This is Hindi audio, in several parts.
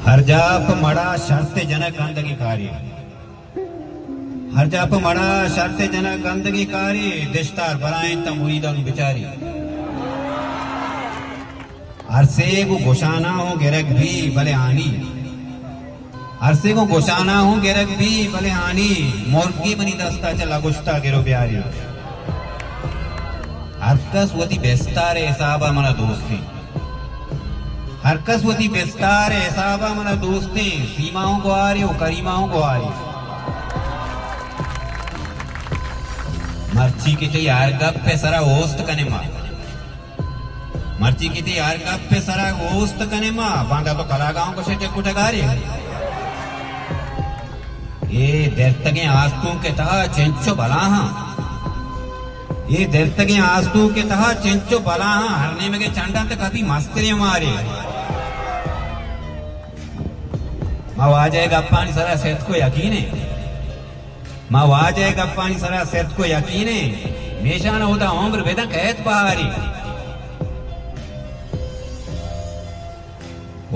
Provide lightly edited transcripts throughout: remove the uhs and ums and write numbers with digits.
हर जाप मड़ा शर्त जनक अंदगी कार्य हर जाप मड़ा शर्त जनक अंदगी कार्य दिशतार बराए तम उईदन बिचारी अरसे को गोशाना हो गिरक भी भले आनी अरसे को गोशाना हो गिरक भी भले आनी मोरकी बनी दस्ता चला गुश्ता गिरो प्यारी हरकस वती बेस्तार हिसाबा मना दोस्ती हरकस वती बेस्तार हिसाबा मना दोस्ती सीमाओं को आ रही हो करीमाओं को आ रही मर्ची की थी यार गप पे सरा होस्ट कने माँ मर्ची की थी यार गप पे सरा होस्ट कने माँ बांधा तो कलागाओं को शेटे कुटगारी ये देरतगे आस्तों के तहा चेंचो भला हाँ ये देरतगे आस्तों के तहा चेंचो भला हाँ हरने में के चंडा तक कभी मस्करे मारे माँ वाजे गप्पानी सरा सेठ को यकीन है माँ वाजे गप्पानी सरा सेठ को यकीन है मेशान होता उम्र वेदा कहत पहाड़ी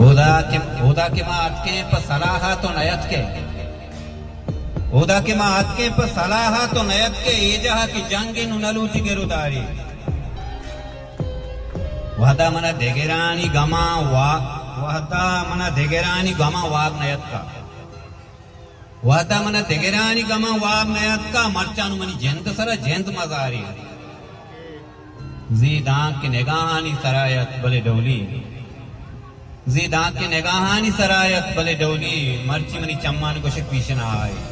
ओदा के माँ अटके पर सलाहा तो नयत के ओदा के माँ अटके पर सलाहा तो नयत के ये जहा की जंगी नलूची के रुदारी वहदा मना देगेरानी गमा वहदा मना देगेरानी गमा वाग नयत का वहदा मना देगेरानी गमा वाग नयत का मर्चानु मनी जंत सरा जंत मजारी जी दांत के निगाहानी सरायत भले डोली जी दांत के निगाहानी सरायत भले डोली मर्ची मनी चम्मान को शिक पीछे ना आए